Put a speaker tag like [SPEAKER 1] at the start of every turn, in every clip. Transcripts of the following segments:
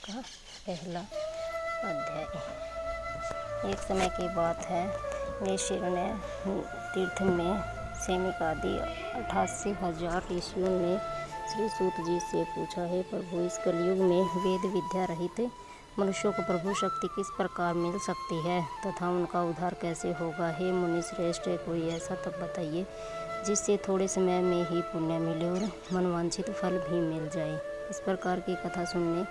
[SPEAKER 1] का पहला अध्याय। एक समय की बात है, ऋषि ने तीर्थ में सैनिक आदि 88,000 ऋषियों ने श्री सूत जी से पूछा, हे प्रभु, इस कलयुग में वेद विद्या रहित मनुष्यों को प्रभु शक्ति किस प्रकार मिल सकती है तथा उनका उद्धार कैसे होगा। हे मुनि श्रेष्ठ, कोई ऐसा तप बताइए जिससे थोड़े समय में ही पुण्य मिले और मनवांछित फल भी मिल जाए। इस प्रकार की कथा सुनने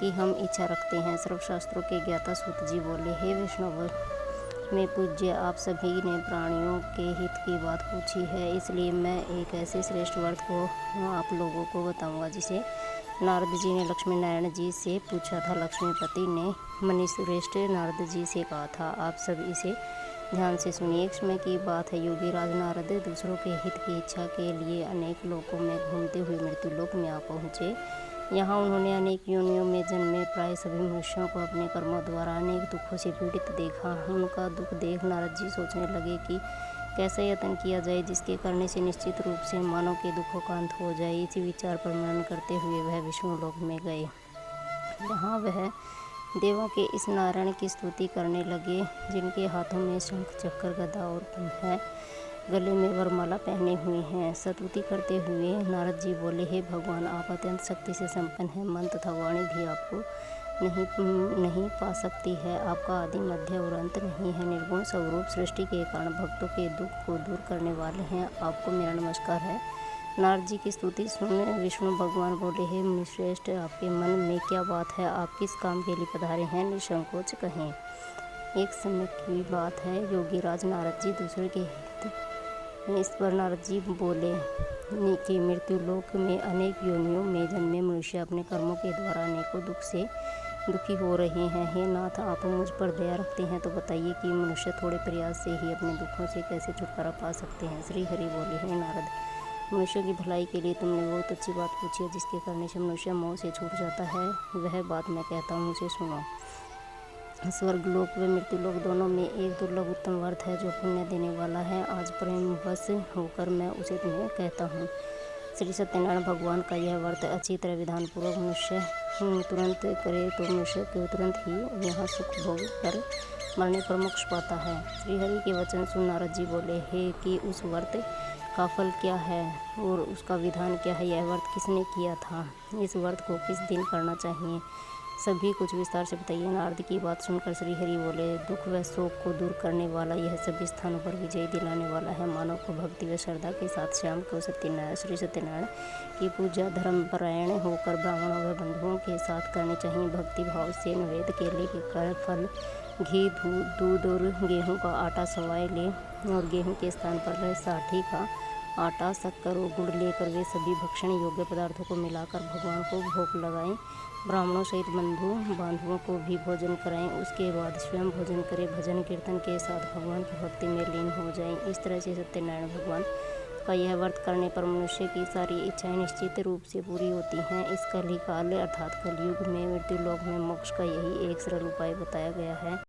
[SPEAKER 1] की हम इच्छा रखते हैं। सर्वशास्त्रों के ज्ञाता सूत जी बोले, हे वैष्णव में पूज्य, आप सभी ने प्राणियों के हित की बात पूछी है, इसलिए मैं एक ऐसे श्रेष्ठ व्रत को आप लोगों को बताऊंगा जिसे नारद जी ने लक्ष्मी नारायण जी से पूछा था। लक्ष्मीपति ने मुनिश्रेष्ठ नारद जी से कहा था, आप सब इसे ध्यान से सुनिए। एक समय की बात है, योगी राज नारद दूसरों के हित की इच्छा के लिए अनेक लोकों में घूमते हुए मृत्युलोक में आ पहुँचे। यहाँ उन्होंने अनेक योनियों में जन्मे प्राय सभी मनुष्यों को अपने कर्मों द्वारा अनेक दुखों से पीड़ित देखा। उनका दुख देख नारद जी सोचने लगे कि कैसा यत्न किया जाए जिसके करने से निश्चित रूप से मानव के दुखों का अंत हो जाए। इसी विचार पर मनन करते हुए वह विष्णु लोक में गए। जहाँ वह देवों के इस नारायण की स्तुति करने लगे, जिनके हाथों में शंख चक्र गदा और है, गले में वरमाला पहने हुए हैं। स्तुति करते हुए नारद जी बोले, हे भगवान, आप अत्यंत शक्ति से संपन्न हैं। मन तथा वाणी भी आपको नहीं पा सकती है। आपका आदि मध्य और अंत नहीं है। निर्गुण स्वरूप सृष्टि के कारण भक्तों के दुख को दूर करने वाले हैं। आपको मेरा नमस्कार है। नारद जी की स्तुति सुन विष्णु भगवान बोले, हे मुनिश्रेष्ठ, आपके मन में क्या बात है? आप किस काम के लिए पधारे हैं? निसंकोच कहें। एक समय की बात है, योगी राज नारद जी दूसरे के हित इस पर नारद जी बोले कि मृत्यु लोक में अनेक योनियों में जन्मे मनुष्य अपने कर्मों के द्वारा अनेकों दुख से दुखी हो रहे हैं। हे नाथ, आप मुझ पर दया रखते हैं तो बताइए कि मनुष्य थोड़े प्रयास से ही अपने दुखों से कैसे छुटकारा पा सकते हैं। श्री हरि बोले, हे नारद, मनुष्य की भलाई के लिए तुमने बहुत अच्छी बात पूछी है, जिसके करने से मनुष्य मोह से छूट जाता है। वह बात मैं कहता हूँ, उसे सुनो। स्वर्ग लोक व मृत्यु लोक दोनों में एक दुर्लभ उत्तम व्रत है जो पुण्य देने वाला है। आज प्रेम वश होकर मैं उसे तुम्हें कहता हूँ। श्री सत्यनारायण भगवान का यह व्रत अच्छी तरह विधान पूर्वक मनुष्य तुरंत करे तो मनुष्य को तुरंत ही यहाँ सुख भोग कर मरने पर मोक्ष पाता है। श्रीहरि के वचन सुन नारद जी बोले, हे कि उस व्रत का फल क्या है और उसका विधान क्या है? यह व्रत किसने किया था? इस व्रत को किस दिन करना चाहिए? सभी कुछ विस्तार से बताइए। नारद की बात सुनकर श्रीहरि बोले, दुख व शोक को दूर करने वाला, यह सभी स्थानों पर विजय दिलाने वाला है। मानव को भक्ति व श्रद्धा के साथ शाम को श्री सत्यनारायण की पूजा धर्मपरायण होकर ब्राह्मणों व बंधुओं के साथ करनी चाहिए। भक्ति भाव से नैवेद्य केले के कर फल, घी, दूध और गेहूँ का आटा सवाए ले और गेहूँ के स्थान पर साठी का आटा, शक्कर और गुड़ लेकर वे सभी भक्षण योग्य पदार्थों को मिलाकर भगवान को भोग लगाएं। ब्राह्मणों सहित बंधु बांधवों को भी भोजन कराएं। उसके बाद स्वयं भोजन करें। भजन कीर्तन के साथ भगवान की भक्ति में लीन हो जाएं। इस तरह से सत्यनारायण भगवान का यह व्रत करने पर मनुष्य की सारी इच्छाएं निश्चित रूप से पूरी होती हैं। इस कलिकाल अर्थात कलयुग में मृत्यु लोक में मोक्ष का यही एक सरल उपाय बताया गया है।